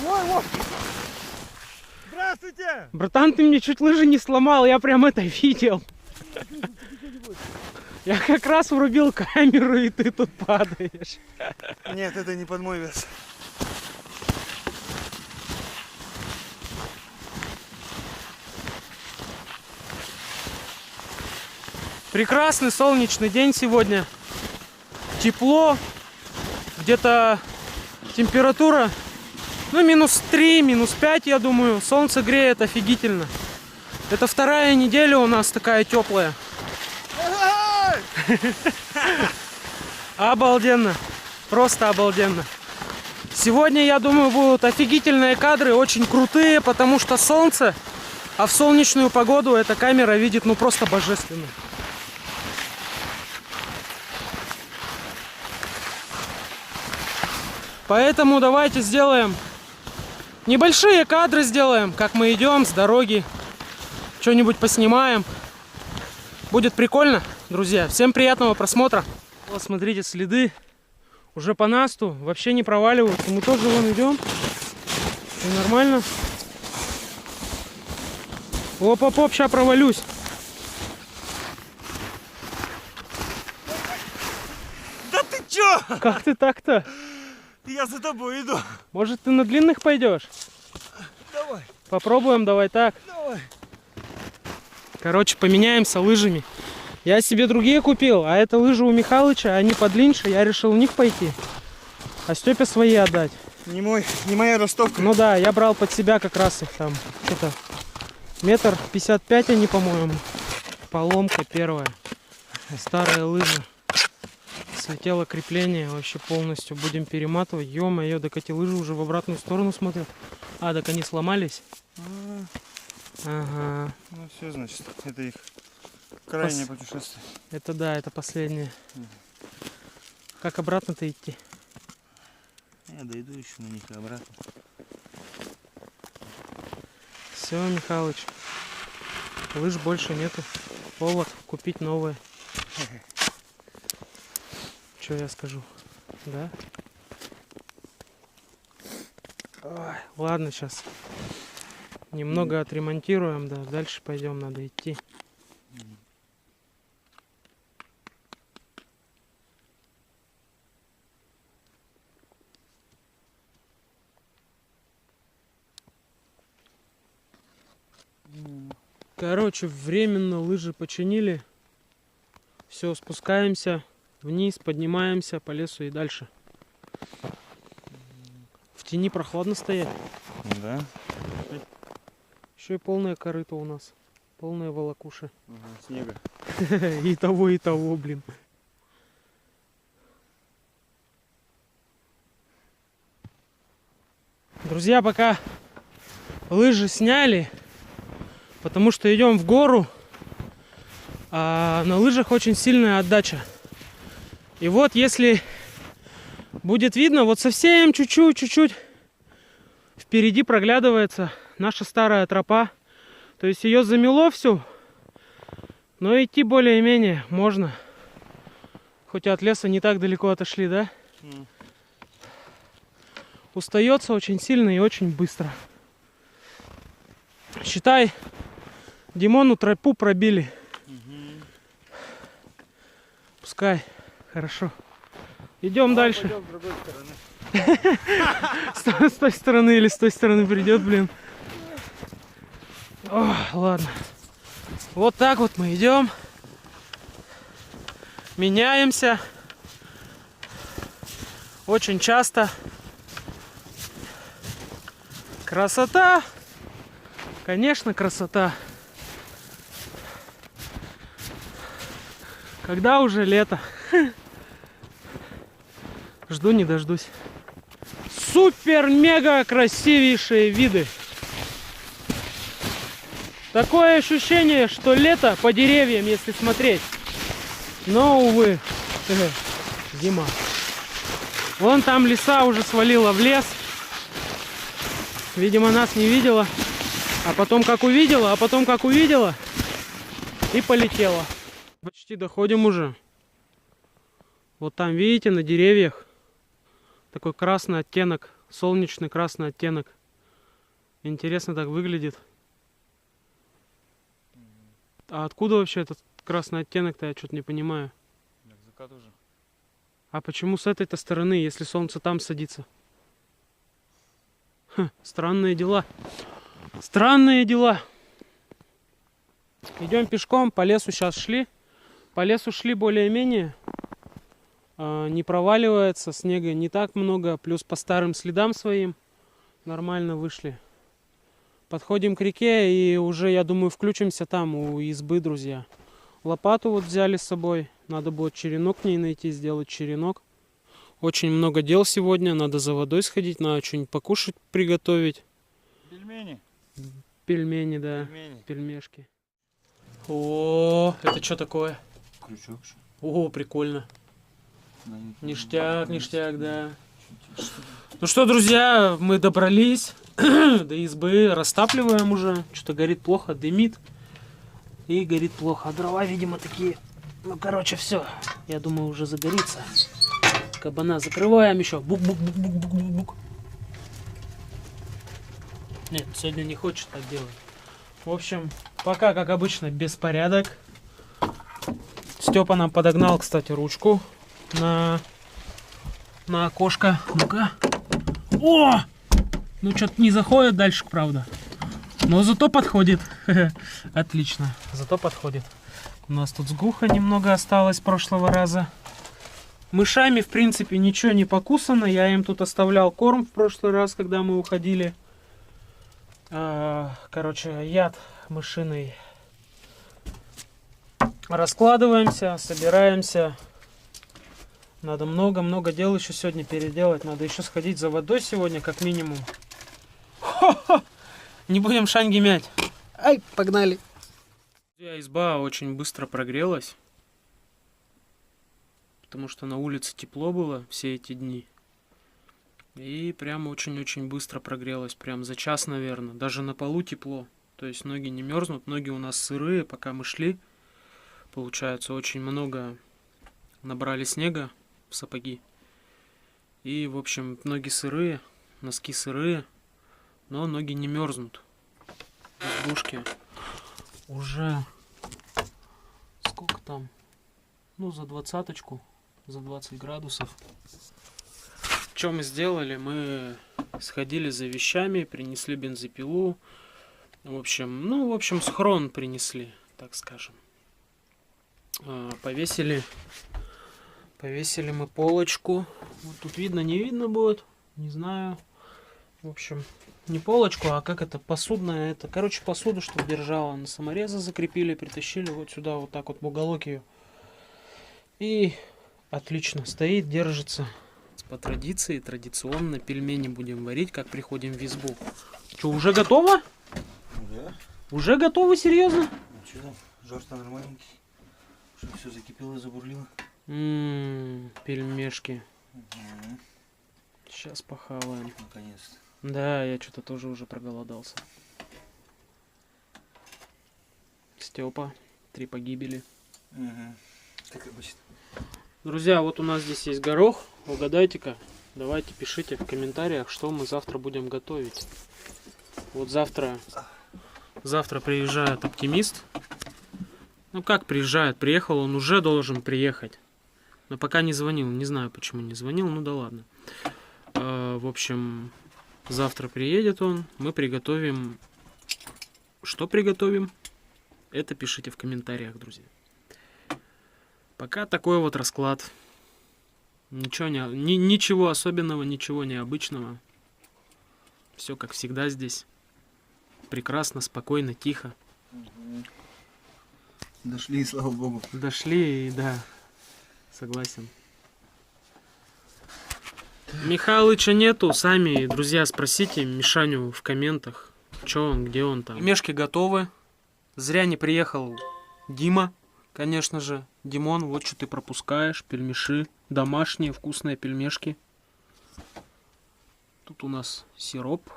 Ой. Здравствуйте! Братан, ты мне чуть лыжи не сломал, я прям это видел. Я как раз врубил камеру, и ты тут падаешь. Нет, это не под мой вес. Прекрасный солнечный день сегодня. Тепло. Где-то температура, ну, -3, -5, я думаю. Солнце греет офигительно. Это вторая неделя у нас такая теплая. Обалденно. Просто обалденно. Сегодня, я думаю, будут офигительные кадры, очень крутые, потому что солнце, а в солнечную погоду эта камера видит, ну, просто божественно. Поэтому давайте сделаем небольшие кадры, сделаем, как мы идем с дороги. Что-нибудь поснимаем. Будет прикольно, друзья. Всем приятного просмотра. Вот, смотрите, следы уже по насту. Вообще не проваливаются. Мы тоже вон идем. Все нормально. Оп-оп-оп, сейчас провалюсь. Да ты чё? Как ты так-то? Я за тобой иду. Может, ты на длинных пойдешь? Давай. Попробуем, давай так. Давай. Короче, поменяемся лыжами. Я себе другие купил, а это лыжи у Михалыча, они подлиннее, я решил в них пойти. А Степе свои отдать. Не моя ростовка. Ну да, я брал под себя как раз их там. Что-то 1,55 м они, по-моему. Поломка первая. Старая лыжа. Слетело крепление вообще полностью. Будем перематывать. Ё-моё, так эти лыжи уже в обратную сторону смотрят. А, так они сломались. Ага. Ну все, значит, это их крайнее путешествие. Это да, это последнее. Как обратно-то идти? Я дойду еще на них и обратно. Все, Михалыч. Лыж больше нету. Повод купить новые. Что я скажу? Да? Ой, ладно, сейчас немного отремонтируем, да. Дальше пойдем, надо идти. Короче, временно лыжи починили. Все, спускаемся вниз, поднимаемся по лесу и дальше. В тени прохладно стоять. Да. Еще и полная корыто у нас. Полная волокуша. Снега. И того, блин. Друзья, пока лыжи сняли, потому что идем в гору, а на лыжах очень сильная отдача. И вот если будет видно, вот совсем чуть-чуть впереди проглядывается наша старая тропа. То есть ее замело всю, но идти более-менее можно. Хоть от леса не так далеко отошли, да? Устается очень сильно и очень быстро. Считай, Димону тропу пробили. Пускай, хорошо. Идем дальше. Пойдем с другой стороны. С той стороны или с той стороны придет, блин. О, ладно. Вот так вот мы идем. Меняемся. Очень часто. Красота. Конечно, красота. Когда уже лето? Жду не дождусь. Супер-мега красивейшие виды. Такое ощущение, что лето по деревьям, если смотреть. Но, увы, зима. Вон там лиса уже свалила в лес. Видимо, нас не видела. А потом как увидела, и полетела. Почти доходим уже. Вот там, видите, на деревьях такой красный оттенок, солнечный красный оттенок. Интересно так выглядит. А откуда вообще этот красный оттенок-то, я что-то не понимаю. К закату уже. А почему с этой-то стороны, если солнце там садится? Ха, странные дела. Странные дела. Идем пешком, по лесу сейчас шли. По лесу шли более-менее. Не проваливается, снега не так много. Плюс по старым следам своим нормально вышли. Подходим к реке и уже, я думаю, включимся там у избы, друзья. Лопату вот взяли с собой. Надо будет черенок к ней найти, сделать черенок. Очень много дел сегодня. Надо за водой сходить, надо что-нибудь покушать, приготовить. Пельмени. Пельмени, да. Пельмени. Пельмешки. О, это что такое? Крючок. О, прикольно. Ништяк, ништяк, да. Ну что, друзья, мы добрались до избы, растапливаем уже. Что-то горит плохо, дымит. И горит плохо. А дрова, видимо, такие. Ну, короче, все. Я думаю, уже загорится. Кабана закрываем еще. Бук-бук-бук-бук-бук-бук. Нет, сегодня не хочет так делать. В общем, пока, как обычно, беспорядок. Степа нам подогнал, кстати, ручку на окошко. Ну-ка. О! Ну, что-то не заходит дальше, правда. Но зато подходит. Отлично. Зато подходит. У нас тут сгуха немного осталось с прошлого раза. Мышами, в принципе, ничего не покусано. Я им тут оставлял корм в прошлый раз, когда мы уходили. Короче, яд мышиный. Раскладываемся, собираемся. Надо много-много дел еще сегодня переделать. Надо еще сходить за водой сегодня, как минимум. Хо-хо! Не будем шанги мять. Ай, погнали. Изба очень быстро прогрелась. Потому что на улице тепло было все эти дни. И прям очень-очень быстро прогрелась. Прям за час, наверное. Даже на полу тепло. То есть ноги не мерзнут. Ноги у нас сырые, пока мы шли. Получается, очень много набрали снега в сапоги. И, в общем, ноги сырые, носки сырые. Но ноги не мерзнут. В избушке уже... Сколько там? Ну, за 20-очку. За 20 градусов. Что мы сделали? Мы сходили за вещами, принесли бензопилу. В общем, схрон принесли, так скажем. Повесили мы полочку. Вот тут видно, не видно будет. Не знаю. В общем, не полочку, а как это, посудная. Это, короче, посуду, чтобы держала. На саморезы закрепили, притащили вот сюда, вот так вот в уголок ее. И отлично стоит, держится. По традиции, традиционно пельмени будем варить, как приходим в избу. Что, уже готово? Да. Уже готово, серьезно? Ну что там, жар-то нормальненький. Чтобы все закипело, забурлило. Пельмешки. Угу. Сейчас похаваем. Наконец-то. Да, я что-то тоже уже проголодался. Степа, 3 погибели. Угу. Как обычно. Друзья, вот у нас здесь есть горох. Угадайте-ка. Давайте пишите в комментариях, что мы завтра будем готовить. Вот завтра приезжает оптимист. Ну как приезжает? Приехал, он уже должен приехать. Но пока не звонил. Не знаю, почему не звонил. Ну да ладно. В общем, завтра приедет он. Мы приготовим... Что приготовим? Это пишите в комментариях, друзья. Пока такой вот расклад. Ничего особенного, ничего необычного. Все как всегда здесь. Прекрасно, спокойно, тихо. Угу. Дошли, слава богу. Дошли, да. Согласен. Михалыча нету. Сами, друзья, спросите Мишаню в комментах, что он, где он там. Пельмешки готовы. Зря не приехал Дима, конечно же. Димон, вот что ты пропускаешь. Пельмеши. Домашние вкусные пельмешки. Тут у нас сироп.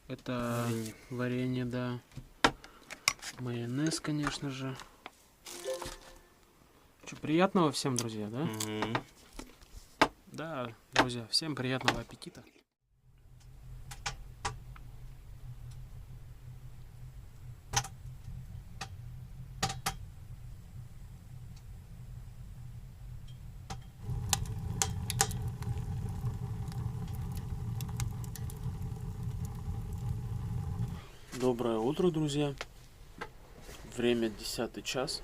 Это варенье, да. Майонез, конечно же. Что, приятного всем, друзья, да? Угу. Да, друзья, всем приятного аппетита. Доброе утро, друзья. Время 10 час.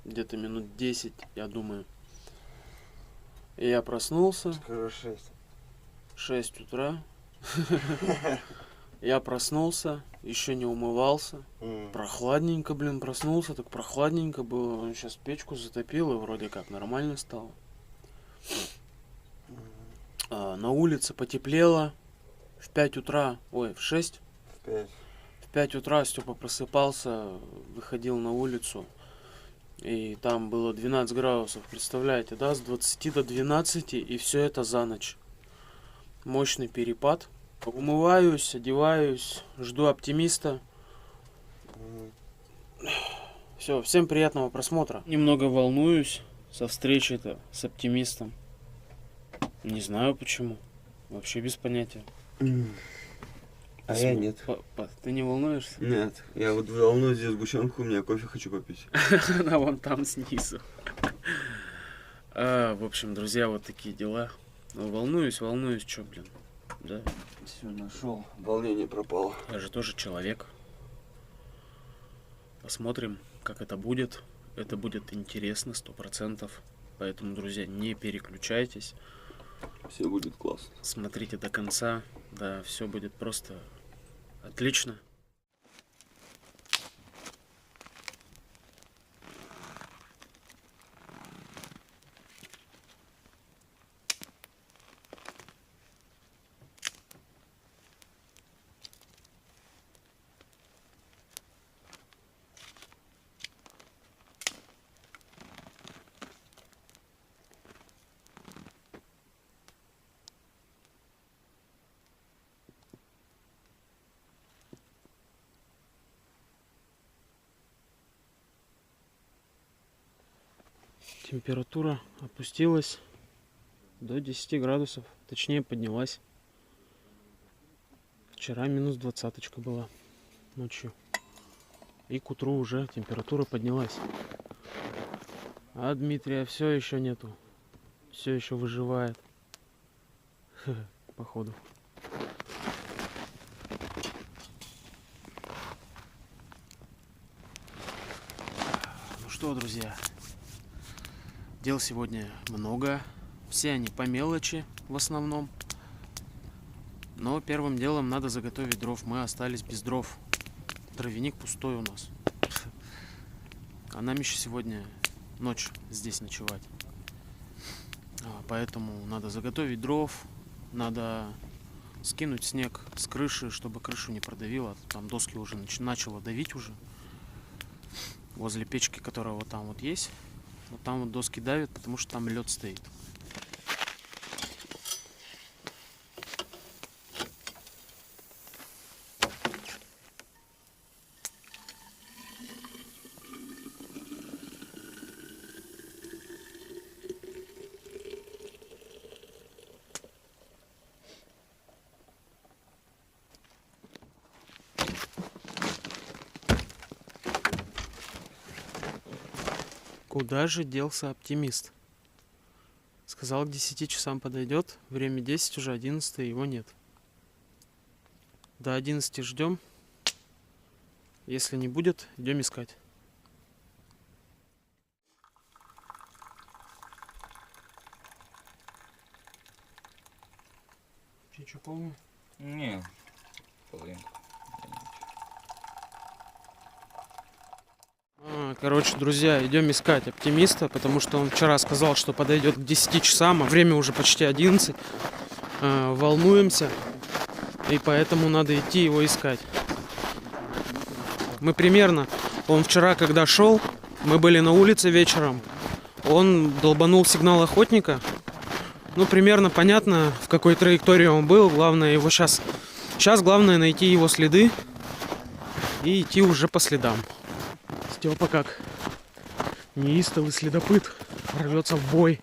Где-то минут 10, я думаю. И я проснулся. Скоро 6. 6 утра. Я проснулся, еще не умывался. Прохладненько, блин, проснулся, так прохладненько было. Сейчас печку затопил, и вроде как нормально стало. На улице потеплело. В 5 утра, ой, в 6. В 5. В 5 утра Степа просыпался, выходил на улицу. И там было 12 градусов, представляете, да, с 20 до 12, и все это за ночь. Мощный перепад. Умываюсь, одеваюсь, жду оптимиста. Все, всем приятного просмотра. Немного волнуюсь со встречи-то с оптимистом. Не знаю почему. Вообще без понятия. А я нет. Ты не волнуешься? Нет, я вот волнуюсь здесь сгущенку, у меня кофе хочу попить. Она вон там снизу. В общем, друзья, вот такие дела. Волнуюсь, чё, блин. Да, Все, нашел. Волнение пропало. я же тоже человек. Посмотрим, как это будет. Это будет интересно, 100%. Поэтому, друзья, не переключайтесь. Все будет классно. Смотрите до конца. Да, все будет просто отлично. Температура опустилась до 10 градусов, точнее поднялась. Вчера минус 20 была ночью. И к утру уже температура поднялась. А Дмитрия все еще нету. Все еще выживает. Походу. Ну что, друзья. Дел сегодня много, все они по мелочи в основном. Но первым делом надо заготовить дров. Мы остались без дров. Дровяник пустой у нас. А нам еще сегодня ночь здесь ночевать. Поэтому надо заготовить дров. Надо скинуть снег с крыши, чтобы крышу не продавило. Там доски уже начало давить уже. Возле печки, которая вот там вот есть. Вот там вот доски давят, потому что там лед стоит. Куда же делся оптимист? Сказал, к 10 часам подойдет. Время 10, уже 11, его нет. До 11 ждем. Если не будет, идем искать. Ты что, полный? Не, половинку. Короче, друзья, идем искать оптимиста, потому что он вчера сказал, что подойдет к 10 часам, а время уже почти 11. Волнуемся, и поэтому надо идти его искать. Мы примерно, он вчера, когда шел, мы были на улице вечером, он долбанул сигнал охотника. Ну, примерно понятно, в какой траектории он был. Главное его сейчас главное найти его следы и идти уже по следам. Степа как неистовый следопыт рвется в бой.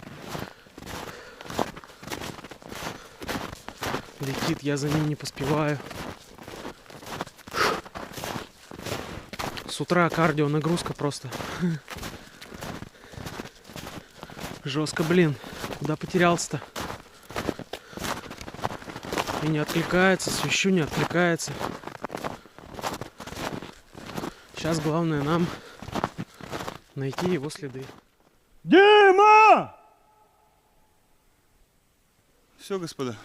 Летит, я за ним не поспеваю. С утра кардио нагрузка просто. Жестко, блин. Куда потерялся-то? И не откликается, свищу не откликается. Сейчас главное нам найти его следы. Дима! Все, господа,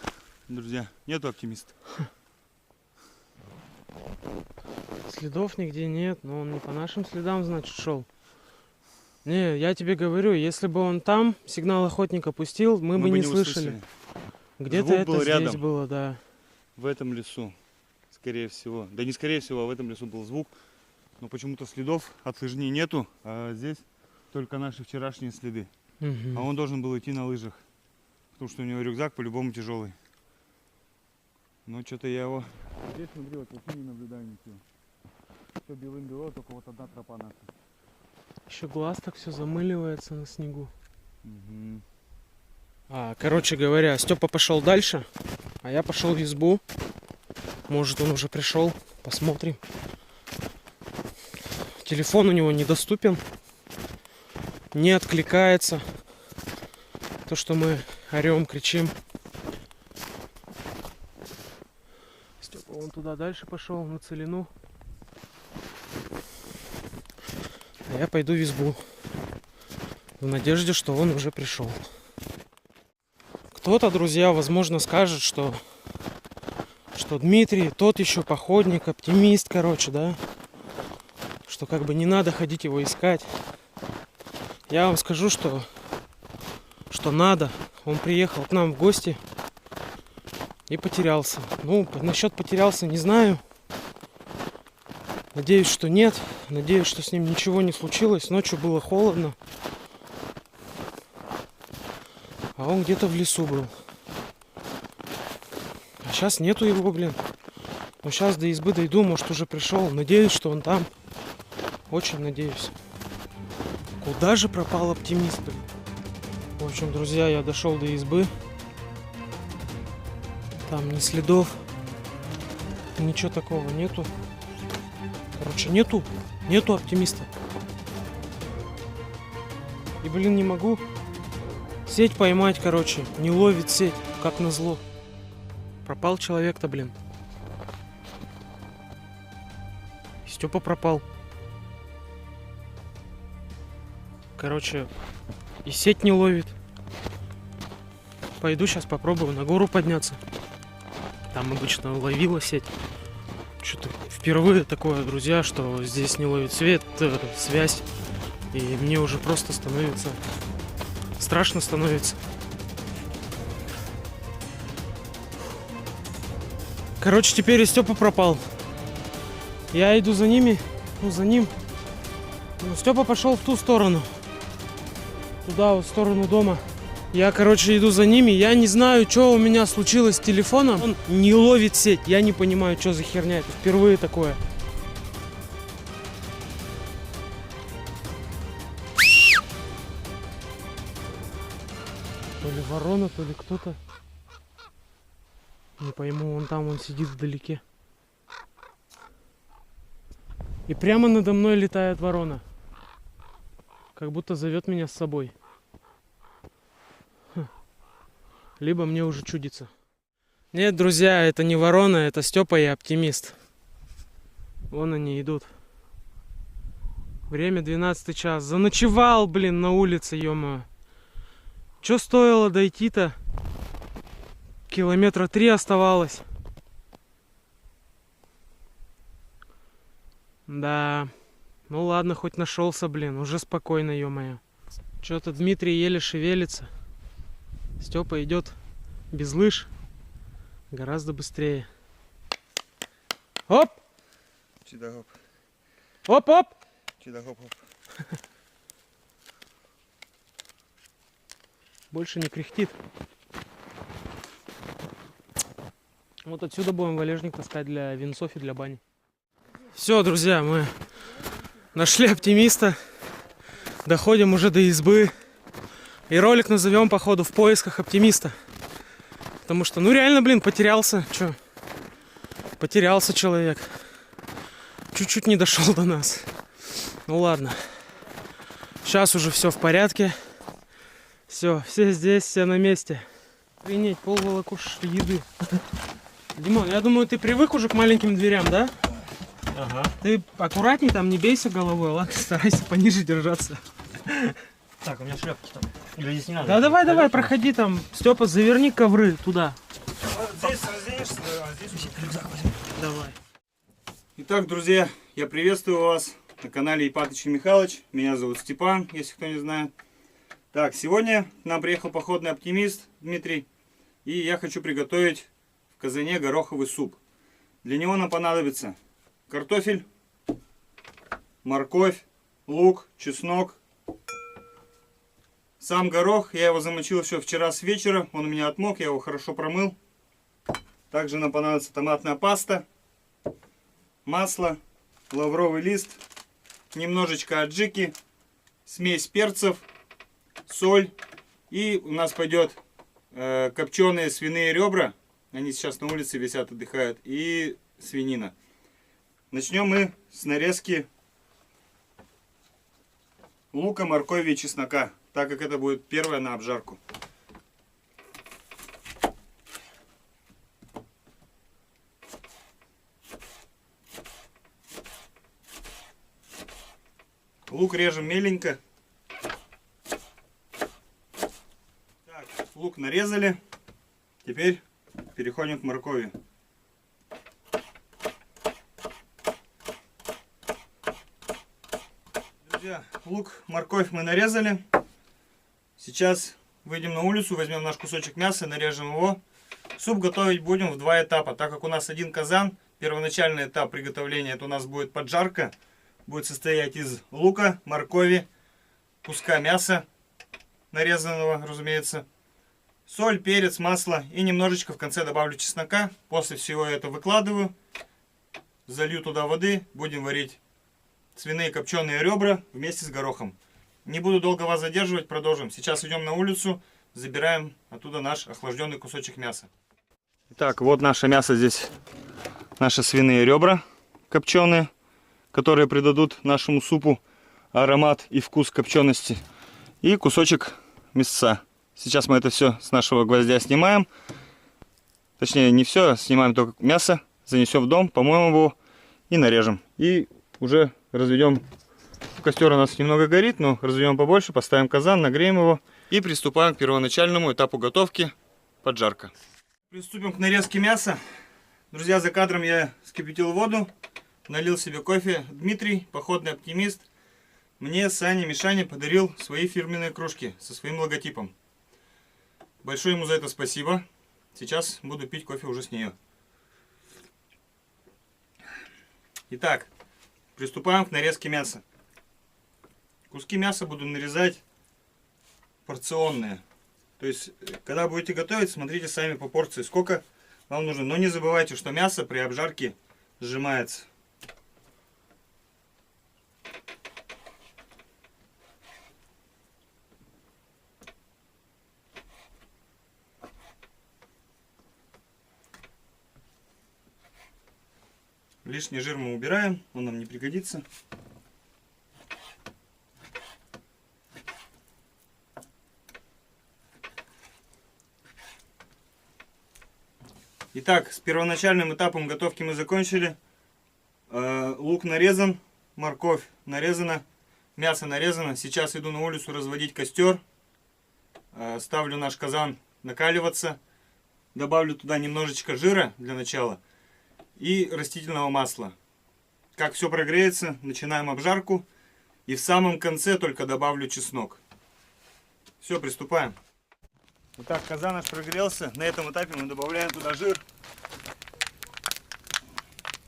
друзья, нету оптимиста. Следов нигде нет, но он не по нашим следам, значит, шел. Не, я тебе говорю, если бы он там сигнал охотника пустил, мы бы не слышали. Где-то Звук это был здесь рядом. было, да. В этом лесу, скорее всего. Да не скорее всего, а в этом лесу был звук. Но почему-то следов от лыжни нету, а здесь только наши вчерашние следы. Мгм. А он должен был идти на лыжах, потому что у него рюкзак по-любому тяжелый. Но что-то я его... Здесь, смотри, вот вообще не наблюдаю ничего. Все белым-бело, только вот одна тропа наша. Еще глаз так все замыливается на снегу. Угу. Короче говоря, Степа пошел дальше, а я пошел в избу. Может, он уже пришел, посмотрим. Телефон у него недоступен, не откликается. То, что мы орем, кричим. Степа вон туда дальше пошел, на целину. А я пойду в избу в надежде, что он уже пришел. Кто-то, друзья, возможно, скажет, что Дмитрий тот еще походник, оптимист, короче, да? Что как бы не надо ходить его искать. Я вам скажу, что надо. Он приехал к нам в гости и потерялся. Ну, насчет потерялся не знаю. Надеюсь, что нет. Надеюсь, что с ним ничего не случилось. Ночью было холодно. А он где-то в лесу был. А сейчас нету его, блин. Но сейчас до избы дойду, может уже пришел. Надеюсь, что он там. Очень надеюсь. Куда же пропал оптимист, блин? В общем, друзья, я дошел до избы. Там ни следов. Ничего такого нету. Короче, нету оптимиста. И, блин, не могу сеть поймать, короче. Не ловит сеть, как назло. Пропал человек-то, блин. Степа пропал. Короче, и сеть не ловит. Пойду сейчас попробую на гору подняться. Там обычно ловила сеть. Что-то впервые такое, друзья, что здесь не ловит связь. И мне уже просто становится... Страшно становится. Короче, теперь и Степа пропал. Я иду за ними. Ну, за ним. Ну, Степа пошел в ту сторону. Туда, вот в сторону дома. Я, короче, иду за ними. Я не знаю, что у меня случилось с телефоном. Он не ловит сеть. Я не понимаю, что за херня. Это впервые такое. То ли ворона, то ли кто-то. Не пойму, он сидит вдалеке. И прямо надо мной летает ворона. Как будто зовет меня с собой. Либо мне уже чудится. Нет, друзья, это не ворона, это Степа и оптимист. Вон они идут. Время 12 час. Заночевал, блин, на улице, ё-моё. Чё стоило дойти-то? Километра 3 оставалось. Да. Ну ладно, хоть нашелся, блин. Уже спокойно, ё-моё. Чё-то Дмитрий еле шевелится. Степа идет без лыж. Гораздо быстрее. Оп! Чидагоп. Оп-оп! Чидагоп-оп. Больше не кряхтит. Вот отсюда будем валежник таскать для венцов и для бани. Все, друзья, мы нашли оптимиста. Доходим уже до избы. И ролик назовем, походу, в поисках оптимиста. Потому что, ну реально, блин, потерялся. Чё? Потерялся человек. Чуть-чуть не дошел до нас. Ну ладно. Сейчас уже все в порядке. Все здесь, все на месте. Охренеть, полволокуш еды. Димон, я думаю, ты привык уже к маленьким дверям, да? Ага. Ты аккуратней там, не бейся головой, ладно? Старайся пониже держаться. Так, у меня шляпки там. Или здесь не надо? Да давай, проходи там. Степа, заверни ковры туда. Здесь разденешься, а здесь рюкзак возьми. Давай. Итак, друзья, я приветствую вас на канале Ипатыч и Михалыч. Меня зовут Степан, если кто не знает. Так, сегодня к нам приехал походный оптимист Дмитрий. И я хочу приготовить в казане гороховый суп. Для него нам понадобится картофель, морковь, лук, чеснок. Сам горох, я его замочил еще вчера с вечера. Он у меня отмок, я его хорошо промыл. Также нам понадобится томатная паста, масло, лавровый лист, немножечко аджики, смесь перцев, соль. И у нас пойдет копченые свиные ребра. Они сейчас на улице висят, отдыхают. И свинина. Начнем мы с нарезки лука, моркови и чеснока, так как это будет первое на обжарку. Лук режем меленько. Так, лук нарезали. Теперь переходим к моркови. Друзья, лук, морковь мы нарезали. Сейчас выйдем на улицу, возьмем наш кусочек мяса, нарежем его. Суп готовить будем в два этапа, так как у нас один казан. Первоначальный этап приготовления, это у нас будет поджарка. Будет состоять из лука, моркови, куска мяса, нарезанного, разумеется. Соль, перец, масло и немножечко в конце добавлю чеснока. После всего это выкладываю, залью туда воды, будем варить свиные копченые ребра вместе с горохом. Не буду долго вас задерживать, продолжим. Сейчас идем на улицу, забираем оттуда наш охлажденный кусочек мяса. Итак, вот наше мясо здесь, наши свиные ребра копченые, которые придадут нашему супу аромат и вкус копчености. И кусочек мясца. Сейчас мы это все с нашего гвоздя снимаем. Точнее, не все, снимаем только мясо, занесем в дом, помоем его и нарежем. И уже разведем. Костер у нас немного горит, но разведем побольше, поставим казан, нагреем его. И приступаем к первоначальному этапу готовки – поджарка. Приступим к нарезке мяса. Друзья, за кадром я вскипятил воду. Налил себе кофе. Дмитрий, походный оптимист, мне Саня Мишаня подарил свои фирменные кружки со своим логотипом. Большое ему за это спасибо. Сейчас буду пить кофе уже с нее. Итак, приступаем к нарезке мяса. Куски мяса буду нарезать порционные. То есть, когда будете готовить, смотрите сами по порции, сколько вам нужно. Но не забывайте, что мясо при обжарке сжимается. Лишний жир мы убираем, он нам не пригодится. Итак, с первоначальным этапом готовки мы закончили. Лук нарезан, морковь нарезана, мясо нарезано. Сейчас иду на улицу разводить костер. Ставлю наш казан накаливаться. Добавлю туда немножечко жира для начала и растительного масла. Как все прогреется, начинаем обжарку. И в самом конце только добавлю чеснок. Все, приступаем. Итак, казан наш прогрелся. На этом этапе мы добавляем туда жир.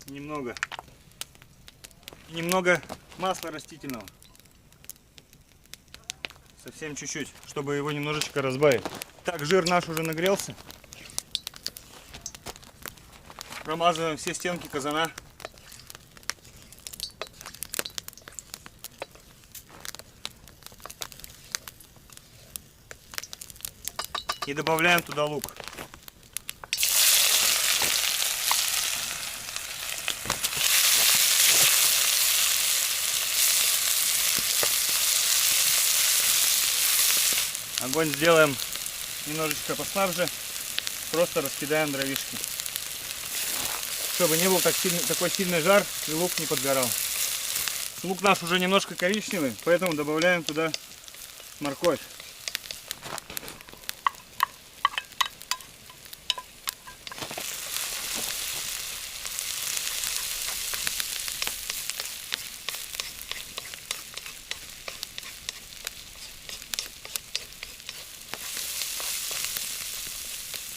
Немного. И немного масла растительного. Совсем чуть-чуть, чтобы его немножечко разбавить. Так, жир наш уже нагрелся. Промазываем все стенки казана. И добавляем туда лук. Огонь сделаем немножечко послабже. Просто раскидаем дровишки. чтобы не был такой сильный жар и лук не подгорал. Лук наш уже немножко коричневый, поэтому добавляем туда морковь.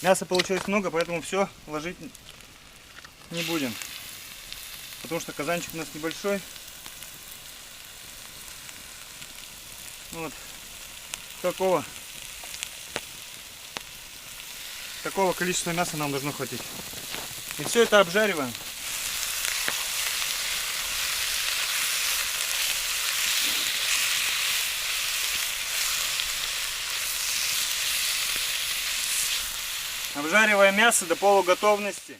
Мяса получилось много, поэтому все ложить не будем. Потому что казанчик у нас небольшой. Вот. Такого количества мяса нам должно хватить. И все это обжариваем. Обжариваем мясо до полуготовности.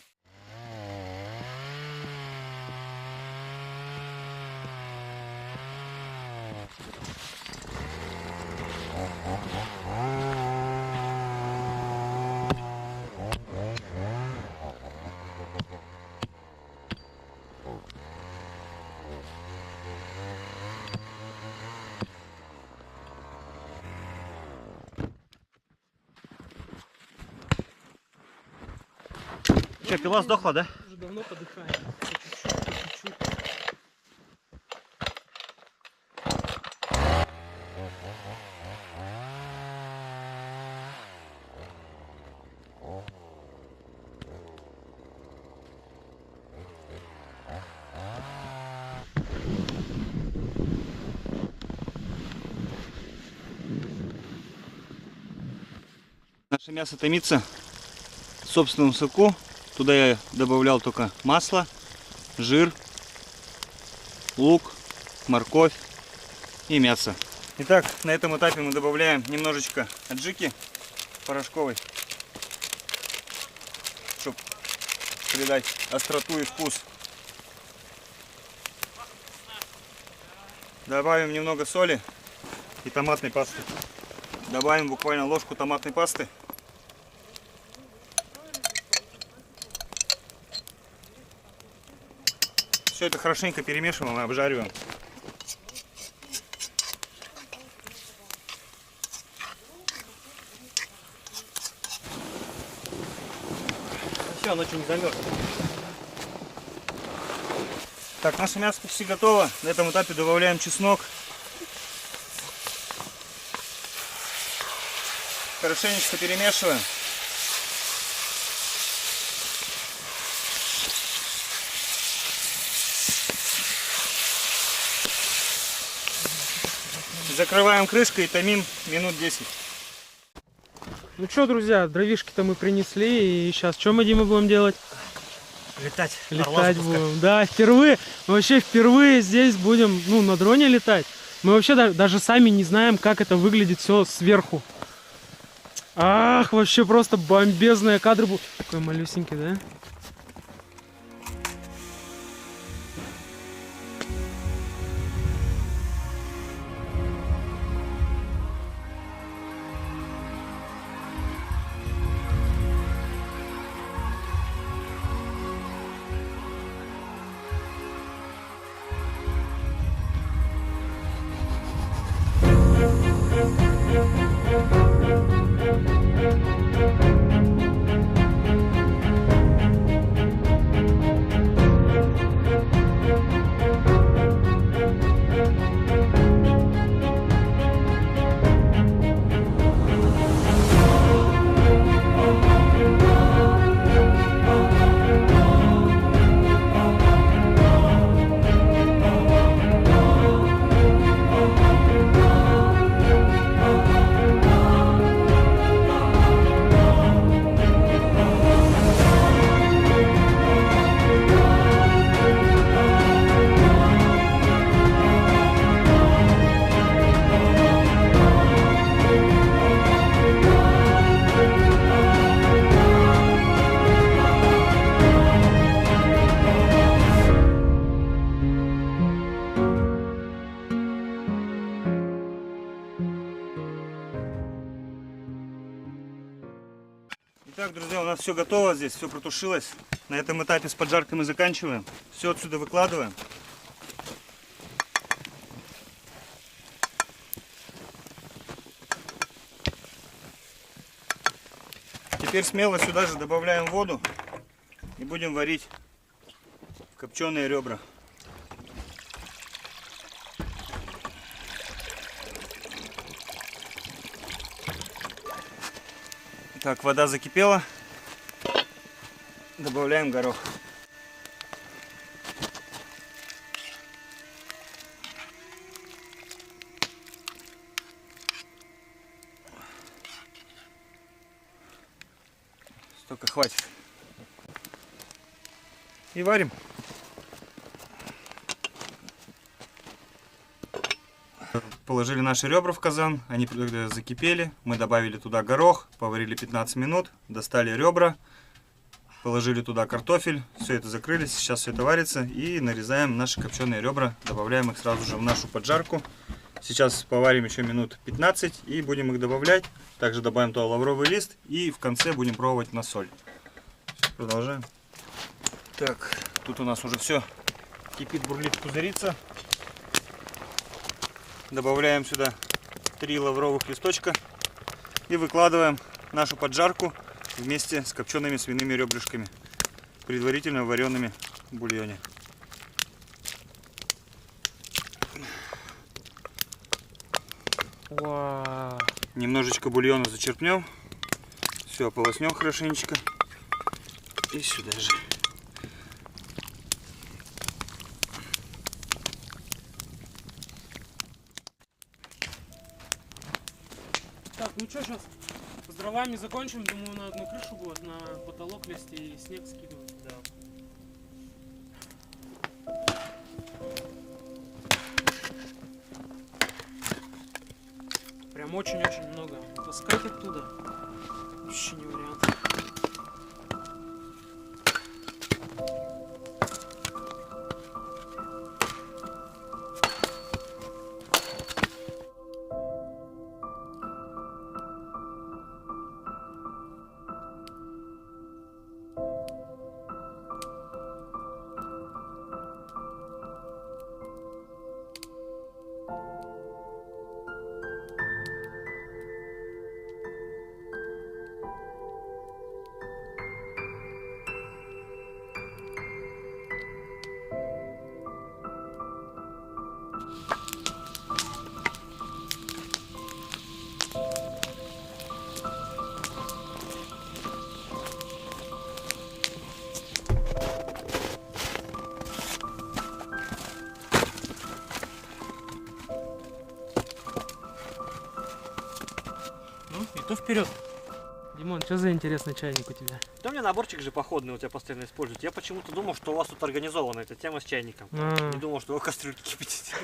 Че, пила сдохла, да? Уже давно подыхает. По чуть-чуть. Наше мясо томится в собственном соку. Туда я добавлял только масло, жир, лук, морковь и мясо. Итак, на этом этапе мы добавляем немножечко аджики порошковой, чтобы придать остроту и вкус. Добавим немного соли и томатной пасты. Добавим буквально ложку томатной пасты. Все это хорошенько перемешиваем и обжариваем. Все, оно что не замерзло. Так, наше мясо почти готово. На этом этапе добавляем чеснок. Хорошенечко перемешиваем. Закрываем крышкой и томим минут 10. Ну что, друзья, дровишки-то мы принесли. И сейчас что мы, Дима, будем делать? Летать. Летать будем. Да, впервые. Мы вообще впервые здесь будем, ну, на дроне летать. Мы вообще даже сами не знаем, как это выглядит все сверху. Ах, вообще просто бомбезные кадры будут. Такой малюсенький, да? нас все готово, здесь все протушилось. На этом этапе с поджаркой мы заканчиваем. Все отсюда выкладываем. Теперь смело сюда же добавляем воду и будем варить копченые ребра. Так, вода закипела. Добавляем горох. Столько хватит. И варим. Положили наши ребра в казан, они закипели, мы добавили туда горох, поварили 15 минут, достали ребра, положили туда картофель, все это закрыли, сейчас все это варится и нарезаем наши копченые ребра, добавляем их сразу же в нашу поджарку. Сейчас поварим еще минут 15 и будем их добавлять, также добавим туда лавровый лист и в конце будем пробовать на соль. Все, продолжаем. Так, тут у нас уже все кипит, бурлит, пузырится. Добавляем сюда 3 лавровых листочка и выкладываем нашу поджарку вместе с копчеными свиными ребрышками, предварительно вареными в бульоне. Вау. Немножечко бульона зачерпнем, все ополоснем хорошенечко и сюда же. Так, ну что, сейчас с дровами закончим. Думаю, на одну крышу будет, на потолок лезть и снег скидывать. Да. Прям очень-очень много. Таскать оттуда вообще не вариант. И то вперед. Димон, что за интересный чайник у тебя? Да у меня наборчик же походный у тебя постоянно используют. Я почему-то думал, что у вас тут организована эта тема с чайником. Не думал, что вы кастрюльки кипятите.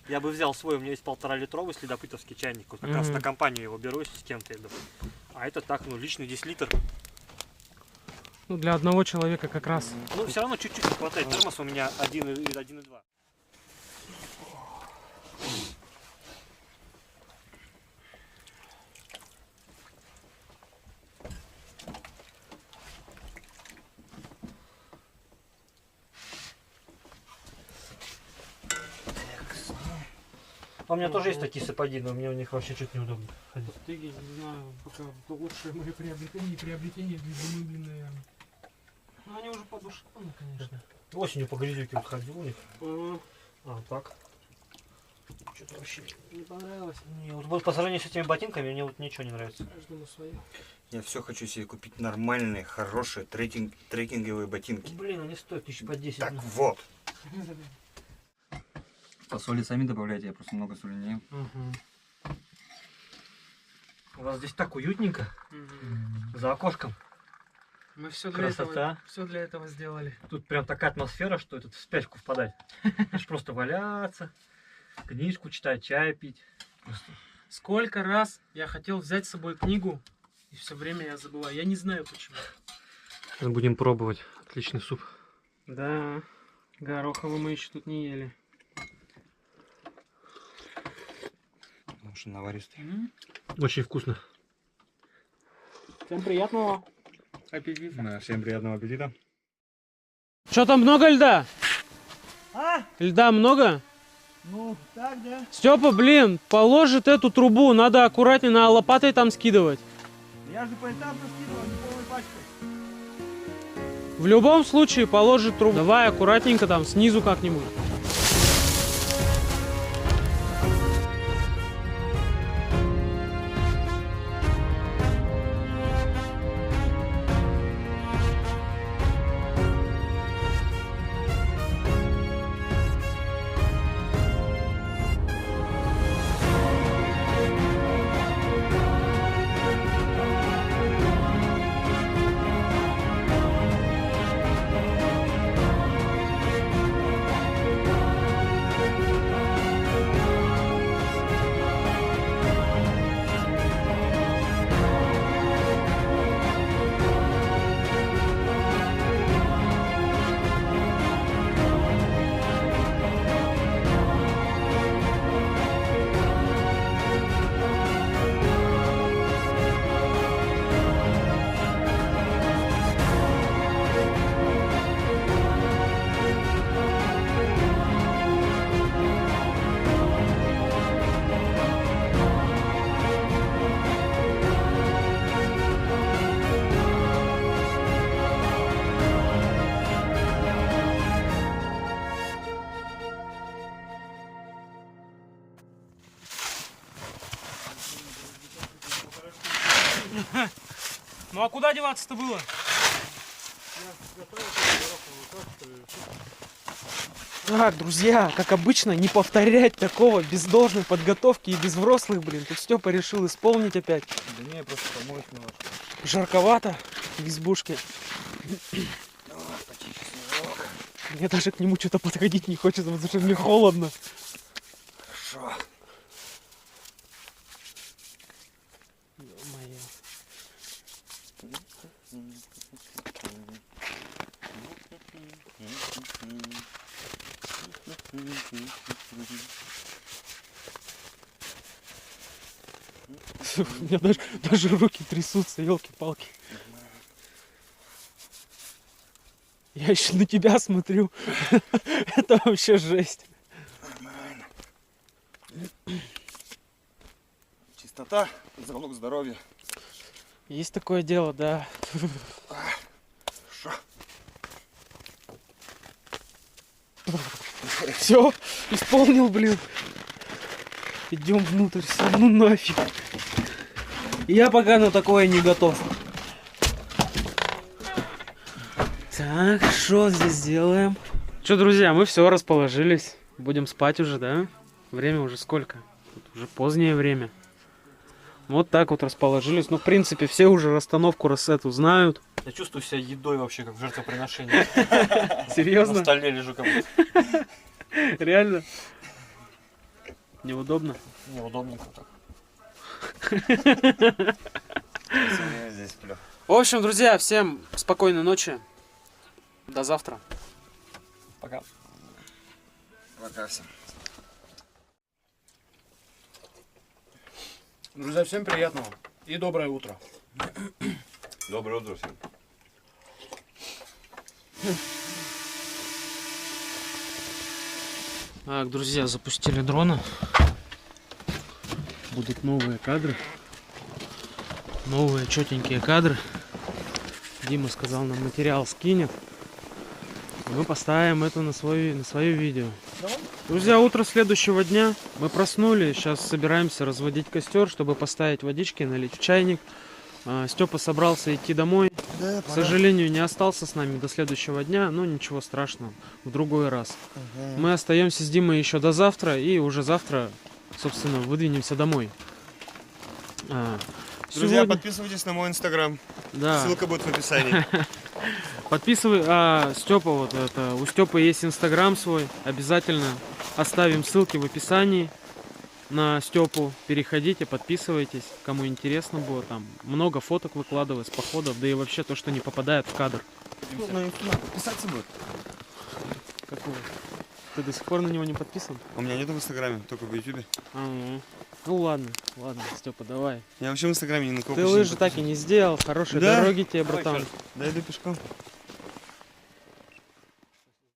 Я бы взял свой, у меня есть 1,5-литровый следопытовский чайник. Вот как раз на компанию его беру, если с кем-то иду. А это так, ну личный 10 литров. Ну, для одного человека как раз. Ну все равно чуть-чуть не хватает. Термос у меня 1,2. У меня тоже есть такие сапоги, но мне у них вообще чуть неудобно ходить. Ты, не знаю, пока лучшее мое приобретение для зимы, блин, наверное. Ну, они уже подушеваны, конечно. Осенью по грязюке вот ходил у них. А, так. Что-то вообще Не понравилось? не, вот по сравнению с этими ботинками мне вот ничего не нравится. Каждому свое. Я все хочу себе купить нормальные, хорошие трекинговые ботинки. Блин, они стоят 1000 по 10. Так вот. По соли сами добавляйте, я просто много соли не ем. У вас здесь так уютненько, за окошком. Мы все для этого, Красота. все для этого сделали. Тут прям такая атмосфера, что этот в спячку впадать. Аж просто валяться, книжку читать, чай пить. Сколько раз я хотел взять с собой книгу, и все время я забываю. Я не знаю почему. Сейчас будем пробовать. Отличный суп. Да, гороховый мы еще тут не ели. Потому что наваристый. Очень вкусно. Всем приятного. аппетитно. Всем приятного аппетита. Что там, много льда? А? Льда много? Ну, так, да. Степа, блин, положит эту трубу, надо аккуратнее лопатой там скидывать. Я же поэтапно скидывал, не полной пачкой. В любом случае положит трубу. Давай аккуратненько там снизу как-нибудь. Ну а куда деваться-то было? Так, друзья, как обычно, не повторять такого без должной подготовки и без взрослых, блин. Тут Степа решил исполнить опять. Да не, просто помочь немножко. Жарковато в избушке. Мне даже к нему что-то подходить не хочется, потому что мне холодно. Хорошо. Ё-моё. У меня даже руки трясутся, елки-палки. Я еще на тебя смотрю. Это вообще жесть. Нормально. Чистота — залог здоровья. Есть такое дело, да. Хорошо. Все, исполнил, блин. Идем внутрь, все, ну нафиг. Я пока на такое не готов. Так, что здесь делаем? Что, друзья, мы все расположились. Будем спать уже, да? Время уже сколько? Тут уже позднее время. Вот так вот расположились. Ну, в принципе, все уже расстановку эту знают. Я чувствую себя едой вообще, как в жертвоприношении. Серьезно? На столе лежу как будто. Реально? Неудобно? Неудобненько так. Я здесь сплю. В общем, друзья, всем спокойной ночи. До завтра. Пока. Пока всем. Друзья, всем приятного и доброе утро. Доброе утро всем. Так, друзья, запустили дрона. Будут новые кадры. Новые четенькие кадры. Дима сказал, нам материал скинет. Мы поставим это на свое видео. Друзья, утро следующего дня. Мы проснулись. Сейчас собираемся разводить костер, чтобы поставить водички, налить в чайник. Степа собрался идти домой. Да, К сожалению, не остался с нами до следующего дня, но ничего страшного, в другой раз. Мы остаемся с Димой еще до завтра, и уже завтра, собственно, выдвинемся домой. Друзья, Сегодня- подписывайтесь на мой инстаграм. Да. Ссылка будет в описании. Подписывай, Степа, вот это, у Степы есть инстаграм свой, обязательно оставим ссылки в описании на Степу, переходите, подписывайтесь, кому интересно было, там много фоток выкладывать с походов, да и вообще то, что не попадает в кадр. Подписаться будет. Какого? Ты до сих пор на него не подписан? У меня нету в Инстаграме, только в Ютубе. Ну ладно, Степа, давай. Я вообще в Инстаграме ни на кого Ты почти не лыжи так и подписан. не сделал. Хорошей Да? дороги тебе, Давай, братан. Жень. Да, иду пешком.